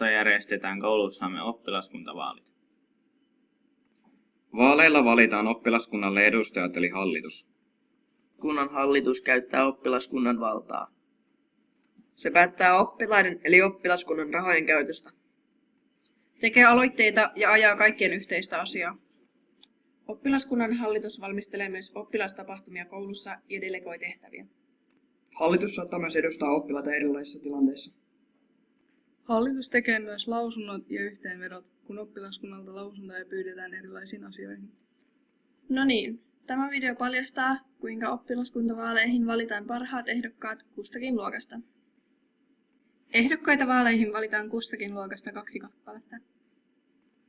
jotta järjestetään koulussamme oppilaskuntavaalit. Vaaleilla valitaan oppilaskunnalle edustajat eli hallitus. Kunnan hallitus käyttää oppilaskunnan valtaa. Se päättää oppilaiden eli oppilaskunnan rahojen käytöstä. Tekee aloitteita ja ajaa kaikkien yhteistä asiaa. Oppilaskunnan hallitus valmistelee myös oppilastapahtumia koulussa ja delegoi tehtäviä. Hallitus saattaa myös edustaa oppilaita erilaisissa tilanteissa. Hallitus tekee myös lausunnot ja yhteenvedot, kun oppilaskunnalta lausuntoja pyydetään erilaisiin asioihin. No niin, tämä video paljastaa, kuinka oppilaskuntavaaleihin valitaan parhaat ehdokkaat kustakin luokasta. Ehdokkaita vaaleihin valitaan kustakin luokasta 2 kappaletta.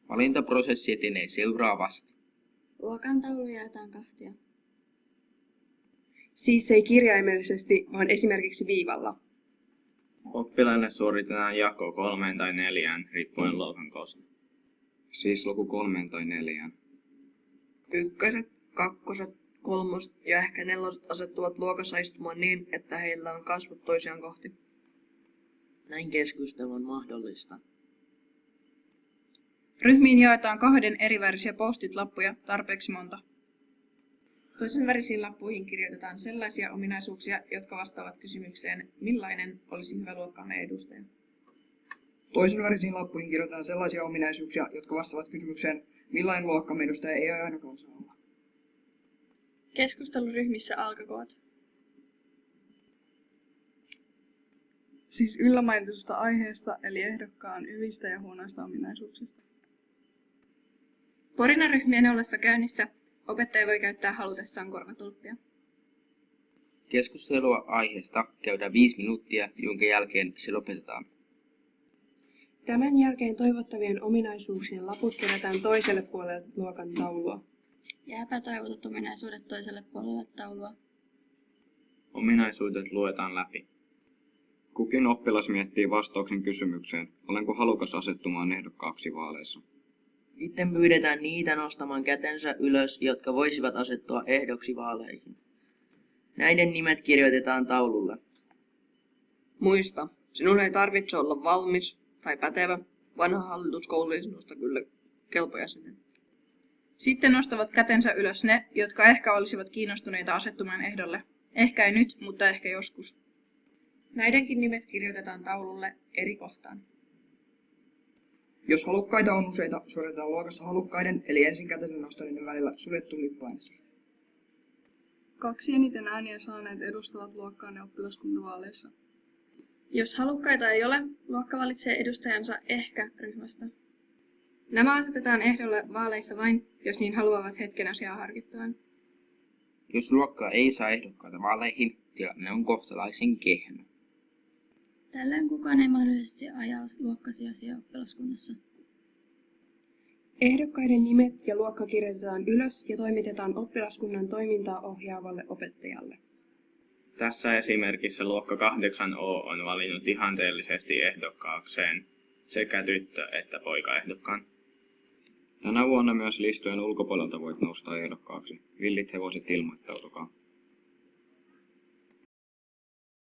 Valintaprosessi etenee seuraavasti. Luokan taulu jaetaan 2. Siis ei kirjaimellisesti, vaan esimerkiksi viivalla. Oppilaille suoritetaan jako 3 tai 4 riippuen luokan koosta. Siis luku 3 tai 4. 1., 2., 3. ja ehkä 4. asettuvat luokassa istumaan niin, että heillä on kasvot toisiaan kohti. Näin keskustelu on mahdollista. Ryhmiin jaetaan 2 erivärisiä post-it-lappuja, tarpeeksi monta. Toisen värisiin lappuihin kirjoitetaan sellaisia ominaisuuksia, jotka vastaavat kysymykseen, millainen olisi hyvä luokkaamme edustaja. Toisen värisiin lappuihin kirjoitetaan sellaisia ominaisuuksia, jotka vastaavat kysymykseen, millainen luokkamme edustaja ei ainakaan saa olla. Keskusteluryhmissä alkakoot. Siis yllämainitusta aiheesta eli ehdokkaan hyvistä ja huonoista ominaisuuksista. Porinaryhmien ollessa käynnissä opettaja voi käyttää halutessaan korvatulppia. Keskustelua aiheesta käydään 5 minuuttia, jonka jälkeen se lopetetaan. Tämän jälkeen toivottavien ominaisuuksien laput kerätään toiselle puolelle luokan taulua. Ja epätoivotut ominaisuudet toiselle puolelle taulua. Ominaisuudet luetaan läpi. Kukin oppilas miettii vastauksen kysymykseen, olenko halukas asettumaan ehdokkaaksi vaaleissa. Sitten pyydetään niitä nostamaan kätensä ylös, jotka voisivat asettua ehdoksi vaaleihin. Näiden nimet kirjoitetaan taululle. Muista, sinun ei tarvitse olla valmis tai pätevä. Vanha hallituskoulu ei sinusta kyllä kelpojäsenen. Sitten nostavat kätensä ylös ne, jotka ehkä olisivat kiinnostuneita asettumaan ehdolle. Ehkä ei nyt, mutta ehkä joskus. Näidenkin nimet kirjoitetaan taululle eri kohtaan. Jos halukkaita on useita, suoritetaan luokassa halukkaiden eli ensin kätensä nostaneiden välillä suljettu lippuäänestys. 2 eniten ääniä saaneet edustavat luokkaanne oppilaskuntavaaleissa. Jos halukkaita ei ole, luokka valitsee edustajansa ehkä-ryhmästä. Nämä asetetaan ehdolle vaaleissa vain, jos niin haluavat hetken asiaa harkittuaan. Jos luokkaa ei saa ehdokkaita vaaleihin, tilanne on kohtalaisen kehno. Tällöin kukaan ei mahdollisesti ajaa luokkasi asiaa oppilaskunnassa. Ehdokkaiden nimet ja luokka kirjoitetaan ylös ja toimitetaan oppilaskunnan toimintaa ohjaavalle opettajalle. Tässä esimerkissä luokka 8O on valinnut ihanteellisesti ehdokkaakseen sekä tyttö- että poikaehdokkaan. Tänä vuonna myös listojen ulkopuolelta voit nousta ehdokkaaksi. Villit hevoset ilmoittautukaa.